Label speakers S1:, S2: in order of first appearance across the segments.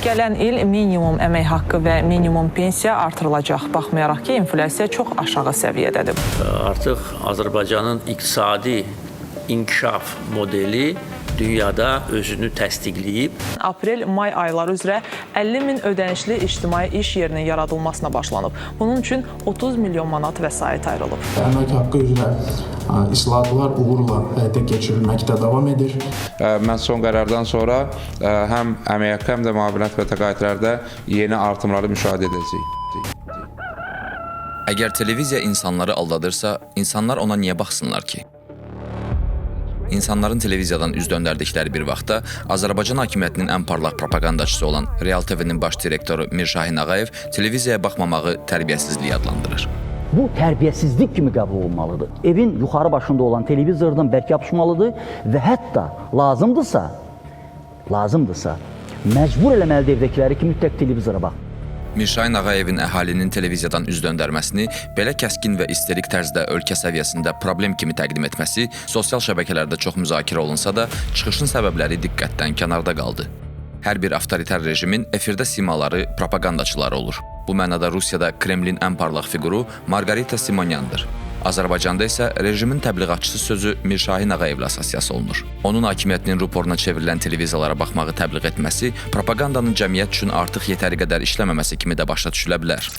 S1: Gələn il minimum əmək haqqı və minimum pensiya artırılacaq, baxmayaraq ki, inflyasiya çox aşağı səviyyədədir.
S2: Artıq Azərbaycanın iqtisadi inkişaf modeli dünyada özünü təsdiqləyib.
S1: Aprel-may ayları üzrə 50 min ödənişli ictimai iş yerinin yaradılmasına başlanıb. Bunun üçün 30 milyon manat vəsait ayrılıb.
S3: Əmək haqqı üzrə islahatlar uğurla həyata keçirilməkdə davam edir.
S4: Mən son qərardan sonra həm əmək haqqı, həm də müavinət və təqaüdlərdə yeni artımları müşahidə edəcəyik.
S5: Əgər televiziya insanları aldadırsa, insanlar ona niyə baxsınlar ki? İnsanların televiziyadan üz döndərdikləri bir vaxtda Azərbaycan hakimiyyətinin ən parlaq propagandaçısı olan Real TV-nin baş direktoru Mirşahin Ağayev televiziyaya baxmamağı tərbiyəsizlik adlandırır.
S6: Bu tərbiyəsizlik kimi qəbul olunmalıdır. Evin yuxarı başında olan televizordan bərk yapışmalıdır və hətta lazımdırsa, məcbur eləməlidir evdəkiləri ki, mütləq televizora bax.
S5: Mirşahin Ağayevin əhalinin televiziyadan üz döndərməsini belə kəskin və isterik tərzdə ölkə səviyyəsində problem kimi təqdim etməsi sosial şəbəkələrdə çox müzakirə olunsa da, çıxışın səbəbləri diqqətdən kənarda qaldı. Hər bir avtoritar rejimin efirdə simaları propagandaçıları olur. Bu mənada Rusiyada Kremlin ən parlaq fiquru Margarita Simonyandır. Azərbaycanda isə rejimin təbliğatçısı sözü Mirşahin Ağayevlə assosiasiya olunur. Onun hakimiyyətinin ruporuna çevrilən televiziyalara baxmağı təbliğ etməsi propagandanın cəmiyyət üçün artıq yetəri qədər işləməməsi kimi də başa düşülə bilər.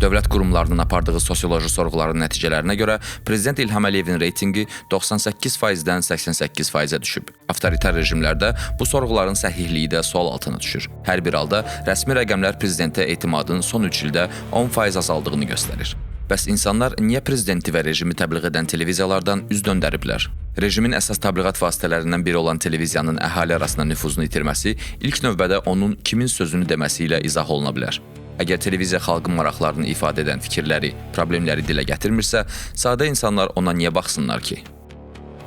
S5: Dövlət qurumlarının apardığı sosioloji sorğuların nəticələrinə görə Prezident İlham Əliyevin reytingi 98%-dən 88%-ə düşüb. Avtoritar rejimlərdə bu sorğuların səhihliyi də sual altına düşür. Hər bir halda rəsmi rəqəmlər prezidentə etimadın son 3 ildə 10% azaldığını göstərir. Bəs insanlar niyə prezidenti və rejimi təbliğ edən televiziyalardan üz döndəriblər? Rejimin əsas təbliğat vasitələrindən biri olan televiziyanın əhali arasında nüfuzunu itirməsi ilk növbədə onun kimin sözünü deməsi ilə izah oluna bilər. Əgər televiziya xalqın maraqlarını ifadə edən fikirləri, problemləri dilə gətirmirsə, sadə insanlar ona niyə baxsınlar ki?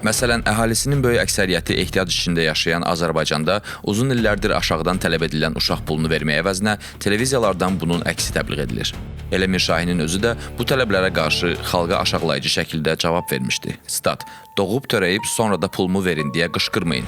S5: Məsələn, əhalisinin böyük əksəriyyəti ehtiyac içində yaşayan Azərbaycanda uzun illərdir aşağıdan tələb edilən uşaq pulunu verməyə əvəzinə televiziyalardan bunun əksi təbliğ edilir. Elə Mirşahinin özü də bu tələblərə qarşı xalqa aşağılayıcı şəkildə cavab vermişdi. Stat: "Doğub törəyib sonra da pulumu verin deyə qışqırmayın."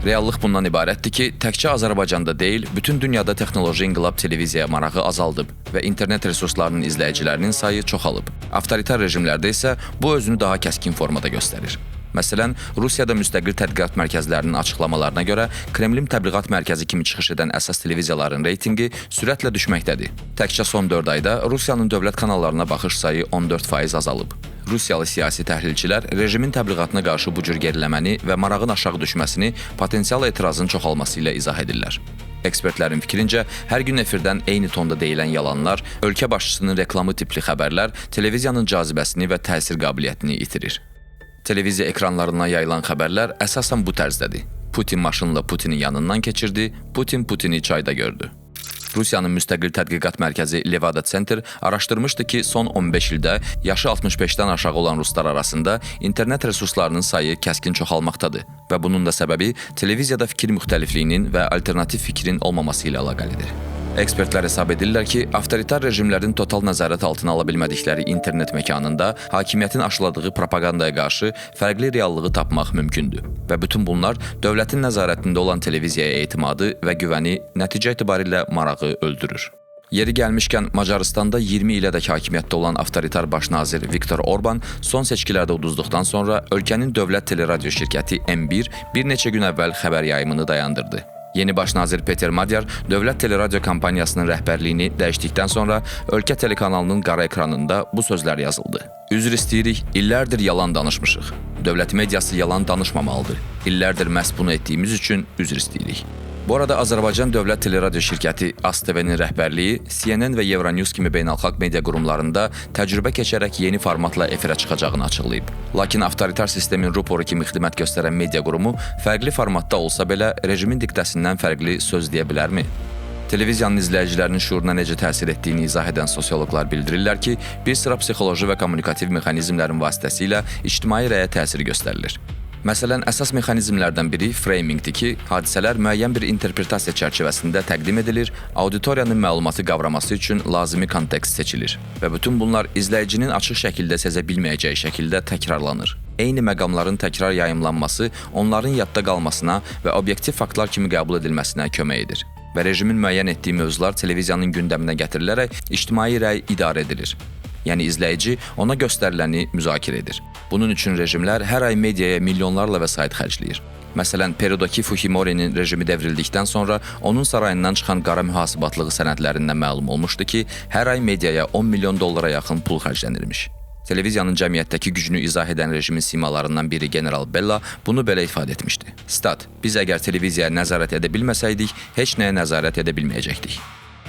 S5: Reallıq bundan ibarətdir ki, təkcə Azərbaycanda deyil, bütün dünyada texnoloji inqilab televiziyaya marağı azaldıb və internet resurslarının izləyicilərinin sayı çoxalıb. Avtoritar rejimlərdə isə bu özünü daha kəskin formada göstərir. Məsələn, Rusiyada müstəqil tədqiqat mərkəzlərinin açıqlamalarına görə Kremlin təbliğat mərkəzi kimi çıxış edən əsas televiziyaların reytingi sürətlə düşməkdədir. Təkcə son 4 ayda Rusiyanın dövlət kanallarına baxış sayı 14% azalıb. Rusiyalı siyasi təhlilçilər rejimin təbliğatına qarşı bu cür geriləməni və marağın aşağı düşməsini potensial etirazın çoxalması ilə izah edirlər. Ekspertlərin fikrincə, hər gün efirdən eyni tonda deyilən yalanlar, ölkə başçısının reklamı tipli xəbərlər televiziyanın cazibəsini və təsir qabiliyyətini itirir. Televiziya ekranlarına yayılan xəbərlər əsasən bu tərzdədir. Putin maşınla Putinin yanından keçirdi, Putin Putini çayda gördü. Rusiyanın müstəqil tədqiqat mərkəzi Levada Center araşdırmışdı ki, son 15 ildə yaşı 65-dən aşağı olan ruslar arasında internet resurslarının sayı kəskin çoxalmaqdadır və bunun da səbəbi televiziyada fikir müxtəlifliyinin və alternativ fikrin olmaması ilə əlaqəlidir. Ekspertlər hesab edirlər ki, avtoritar rejimlərin total nəzarət altına ala bilmədikləri internet məkanında hakimiyyətin aşıladığı propagandaya qarşı fərqli reallığı tapmaq mümkündür və bütün bunlar dövlətin nəzarətində olan televiziyaya etimadı və güvəni nəticə etibarilə marağı öldürür. Yeri gəlmişkən, Macaristanda 20 ilədək hakimiyyətdə olan avtoritar baş nazir Viktor Orban son seçkilərdə uduzduqdan sonra ölkənin dövlət teleradyo şirkəti M1 bir neçə gün əvvəl xəbər yayımını dayandırdı. Yeni baş nazir Peter Madyar dövlət teleradyo kampaniyasının rəhbərliyini dəyişdikdən sonra ölkə telekanalının qara ekranında bu sözlər yazıldı. Üzr istəyirik, illərdir yalan danışmışıq. Dövlət mediası yalan danışmamalıdır. İllərdir məhz bunu etdiyimiz üçün üzr istəyirik. Bu arada Azərbaycan Dövlət Teleradyo Şirkəti ASTV-nin rəhbərliyi CNN və Euronews kimi beynəlxalq media qurumlarında təcrübə keçərək yeni formatla efirə çıxacağını açıqlayıb. Lakin avtoritar sistemin ruporu kimi xidmət göstərən media qurumu fərqli formatda olsa belə rejimin diktəsindən fərqli söz deyə bilərmi? Televiziyanın izləyicilərinin şuuruna necə təsir etdiyini izah edən sosioloqlar bildirirlər ki, bir sıra psixoloji və kommunikativ mexanizmlərin vasitəsilə ictimai rəyə təsir göstərilir. Məsələn, əsas mexanizmlərdən biri framingdir ki, hadisələr müəyyən bir interpretasiya çərçivəsində təqdim edilir, auditoriyanın məlumatı qavraması üçün lazımi kontekst seçilir və bütün bunlar izləyicinin açıq şəkildə sezə bilməyəcəyi şəkildə təkrarlanır. Eyni məqamların təkrar yayımlanması onların yadda qalmasına və obyektiv faktlar kimi qəbul edilməsinə kömək edir. və rejimin müəyyən etdiyi mövzular televiziyanın gündəminə gətirilərək ictimai rəy idarə edilir. Yəni izləyici ona göstəriləni müzakirə edir. Bunun üçün rejimlər hər ay mediaya milyonlarla vəsait xərcləyir. Məsələn, Perudakı Fujimorinin rejimi devrildikdən sonra onun sarayından çıxan qara mühasibatlığı sənədlərindən məlum olmuşdu ki, hər ay mediaya 10 milyon dollara yaxın pul xərclənirmiş. Televiziyanın cəmiyyətdəki gücünü izah edən rejimin simalarından biri General Bella bunu belə ifadə etmişdi. Stat: "Biz əgər televiziyaya nəzarət edə bilməsəydik, heç nəyə nəzarət edə bilməyəcəkdik."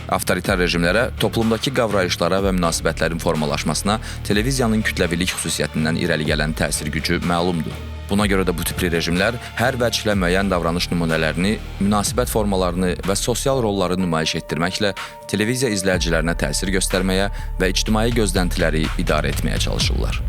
S5: Avtoritar rejimlərə, toplumdakı qavrayışlara və münasibətlərin formalaşmasına televiziyanın kütləvilik xüsusiyyətindən irəli gələn təsir gücü məlumdur. Buna görə də bu tipli rejimlər hər vəclə müəyyən davranış nümunələrini, münasibət formalarını və sosial rolları nümayiş etdirməklə televiziya izləyicilərinə təsir göstərməyə və ictimai gözləntiləri idarə etməyə çalışırlar.